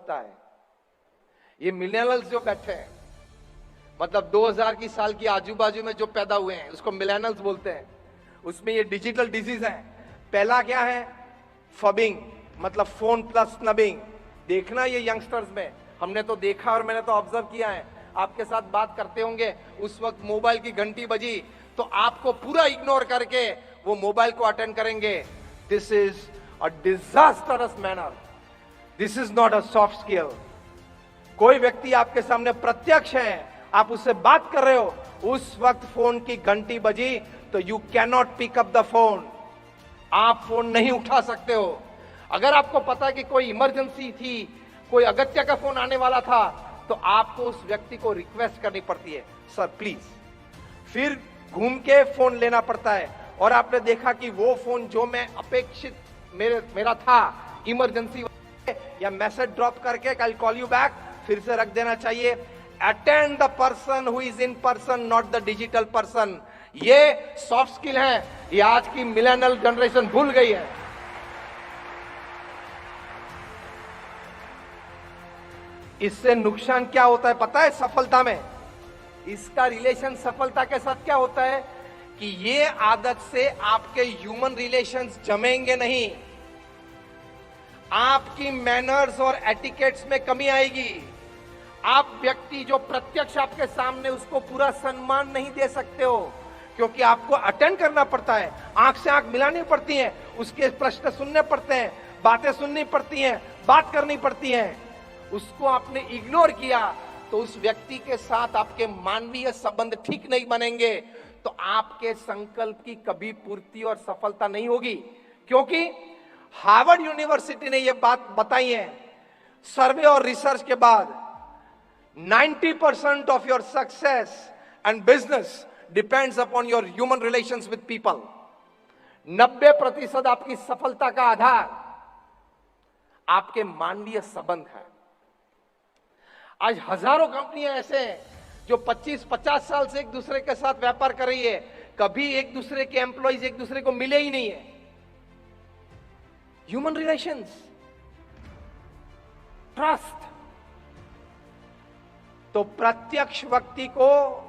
सकता है। ये मिलेनियल्स जो बैठे हैं, मतलब 2000 की साल की आजू बाजू में जो पैदा हुए हैं उसको मिलेनियल्स बोलते हैं। उसमें ये डिजिटल डिजीज है। पहला क्या है? फबिंग, मतलब फोन प्लस स्नबिंग। देखना ये यंगस्टर्स में, हमने तो देखा और मैंने तो ऑब्जर्व किया है, आपके साथ बात करते होंगे उस वक्त मोबाइल की घंटी बजी तो आपको पूरा इग्नोर करके वो मोबाइल को अटेंड करेंगे। This is a disastrous manner, this is not a soft skill. कोई व्यक्ति आपके सामने प्रत्यक्ष है, आप उससे बात कर रहे हो, उस वक्त फोन की घंटी बजी तो you can not pick up the phone, आप फोन नहीं उठा सकते हो। अगर आपको पता है कि कोई इमरजेंसी थी, कोई अगत्य का फोन आने वाला था, तो आपको उस व्यक्ति को रिक्वेस्ट करनी पड़ती है, सर प्लीज, फिर घूम के फोन लेना पड़ता है। और आपने देखा कि वो फोन जो मैं अपेक्षित मेरा था इमरजेंसी या मैसेज ड्रॉप करके आई कॉल यू बैक, फिर से रख देना चाहिए। Attend the person who is in person, not the digital person. ये सॉफ्ट स्किल है, ये आज की मिलेनियल जनरेशन भूल गई है। इससे नुकसान क्या होता है पता है? सफलता में इसका रिलेशन सफलता के साथ क्या होता है कि ये आदत से आपके ह्यूमन रिलेशंस जमेंगे नहीं, आपकी मैनर्स और एटिकेट्स में कमी आएगी। आप व्यक्ति जो प्रत्यक्ष आपके सामने, उसको पूरा सम्मान नहीं दे सकते हो, क्योंकि आपको अटेंड करना पड़ता है, आंख से आंख मिलानी पड़ती है, उसके प्रश्न सुनने पड़ते हैं, बातें सुननी पड़ती हैं, बात करनी पड़ती है। उसको आपने इग्नोर किया तो उस व्यक्ति के साथ आपके मानवीय संबंध ठीक नहीं बनेंगे, तो आपके संकल्प की कभी पूर्ति और सफलता नहीं होगी। क्योंकि हार्वर्ड यूनिवर्सिटी ने यह बात बताई है, सर्वे और रिसर्च के बाद 90% of your success and business depends upon your human relations with people. 90% आपकी सफलता का आधार आपके मानवीय संबंध है। आज हजारों कंपनियां ऐसे हैं जो 25-50 साल से एक दूसरे के साथ व्यापार कर रही है, कभी एक दूसरे के एम्प्लॉइज एक दूसरे को मिले ही नहीं है। Human relations, trust. तो प्रत्यक्ष व्यक्ति को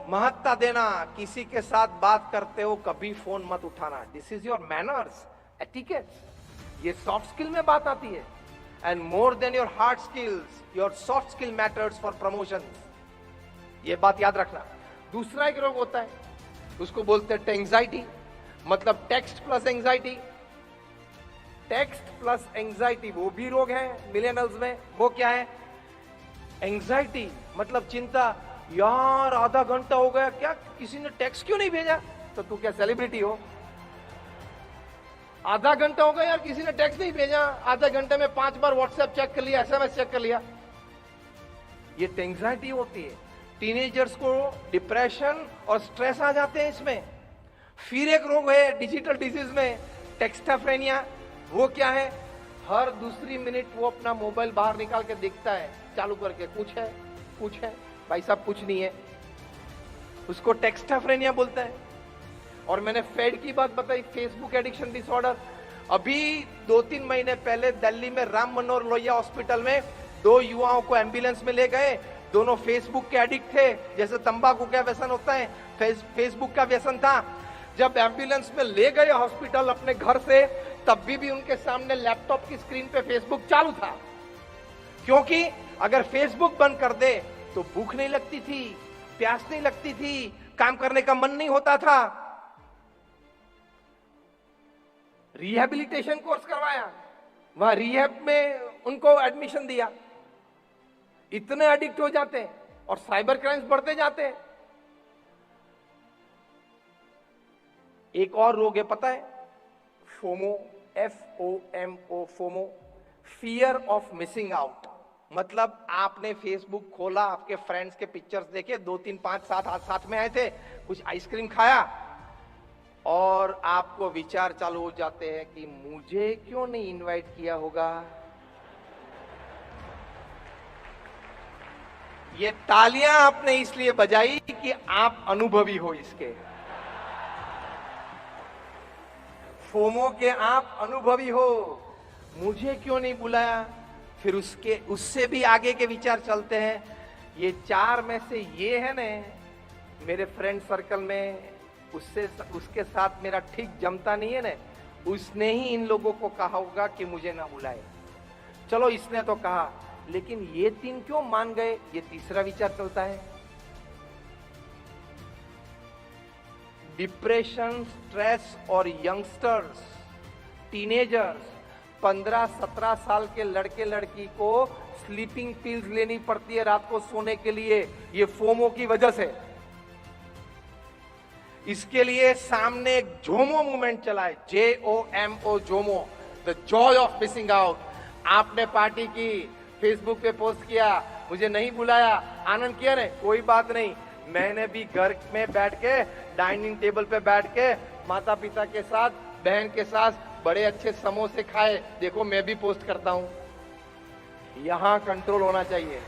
महत्ता देना, किसी के साथ बात करते हो कभी फोन मत उठाना, this is your manners, etiquettes. ये सॉफ्ट स्किल में बात आती है। And more than your hard skills, your soft skill matters for promotion. ये बात याद रखना। दूसरा एक रोग होता है, उसको बोलते हैं एंजाइटी, मतलब text plus anxiety. Text plus anxiety वो भी रोग है मिलेनियल्स में। वो क्या है? एंजाइटी मतलब चिंता, यार आधा घंटा हो गया, क्या किसी ने टेक्स्ट क्यों नहीं भेजा? तो तू क्या सेलिब्रिटी हो? आधा घंटा हो गया यार, किसी ने टेक्स्ट नहीं भेजा, आधे घंटे में 5 बार व्हाट्सएप चेक कर लिया, एसएमएस चेक कर लिया। ये एंजाइटी होती है। टीनेजर्स को डिप्रेशन और स्ट्रेस आ जाते हैं इसमें। फिर एक रोग है डिजिटल डिजीज में, टेक्स्टाफ्रेनिया। वो क्या है? हर दूसरी मिनट वो अपना मोबाइल बाहर निकाल के देखता है, चालू करके, कुछ है, कुछ है, भाई साहब कुछ नहीं है। उसको टेक्स्टाफ्रेनिया बोलता है। और मैंने फेड की बात बताई, फेसबुक एडिक्शन डिसऑर्डर। अभी 2-3 महीने पहले दिल्ली में राम मनोहर लोहिया हॉस्पिटल में 2 युवाओं को एम्बुलेंस में ले गए। दोनों फेसबुक के एडिक्ट थे, जैसे तंबाकू का व्यसन होता है, फेसबुक का व्यसन था। जब एम्बुलेंस में ले गए हॉस्पिटल अपने घर से, तब भी उनके सामने लैपटॉप की स्क्रीन पे फेसबुक चालू था। क्योंकि अगर फेसबुक बंद कर दे तो भूख नहीं लगती थी, प्यास नहीं लगती थी, काम करने का मन नहीं होता था। रिहैबिलिटेशन कोर्स करवाया, वहां रिहैब में उनको एडमिशन दिया। इतने एडिक्ट हो जाते हैं और साइबर क्राइम्स बढ़ते जाते हैं। एक और रोग है पता है? FOMO, FOMO, FOMO, fear of missing out. मतलब आपने फेसबुक खोला, आपके फ्रेंड्स के पिक्चर्स देखे, 2, 3, 5, 7 साथ में आए थे, कुछ आइसक्रीम खाया और आपको विचार चालू हो जाते हैं कि मुझे क्यों नहीं इनवाइट किया होगा। ये तालियां आपने इसलिए बजाई कि आप अनुभवी हो इसके, फोमो के आप अनुभवी हो। मुझे क्यों नहीं बुलाया, फिर उससे भी आगे के विचार चलते हैं। ये 4 में से ये है ने मेरे फ्रेंड सर्कल में, उसके साथ मेरा ठीक जमता नहीं है ने, उसने ही इन लोगों को कहा होगा कि मुझे ना बुलाए। चलो इसने तो कहा, लेकिन ये 3 क्यों मान गए, ये तीसरा विचार चलता है। डिप्रेशन, स्ट्रेस और यंगस्टर्स, टीनेजर्स, 15-17 साल के लड़के लड़की को स्लीपिंग पिल्स लेनी पड़ती है रात को सोने के लिए, ये फोमो की वजह से। इसके लिए सामने एक जोमो मूवमेंट चला है, JOMO, Jomo, the Joy of missing out. आपने पार्टी की, फेसबुक पे पोस्ट किया, मुझे नहीं बुलाया, आनंद किया ने, कोई बात नहीं, मैंने भी घर में बैठ के, डाइनिंग टेबल पे बैठ के माता पिता के साथ, बहन के साथ बड़े अच्छे समोसे खाए, देखो मैं भी पोस्ट करता हूं। यहां कंट्रोल होना चाहिए,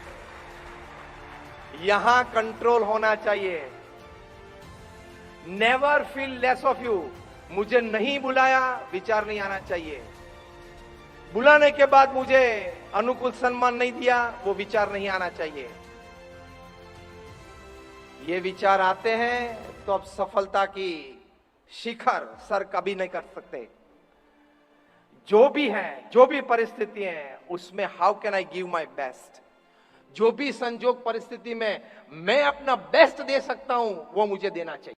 यहां कंट्रोल होना चाहिए। Never feel less of you. मुझे नहीं बुलाया, विचार नहीं आना चाहिए। बुलाने के बाद मुझे अनुकूल सम्मान नहीं दिया, वो विचार नहीं आना चाहिए। ये विचार आते हैं तो अब सफलता की शिखर सर कभी नहीं कर सकते। जो भी है, जो भी परिस्थिति है, उसमें how can I give my best, जो भी संजोग परिस्थिति में मैं अपना बेस्ट दे सकता हूं, वो मुझे देना चाहिए।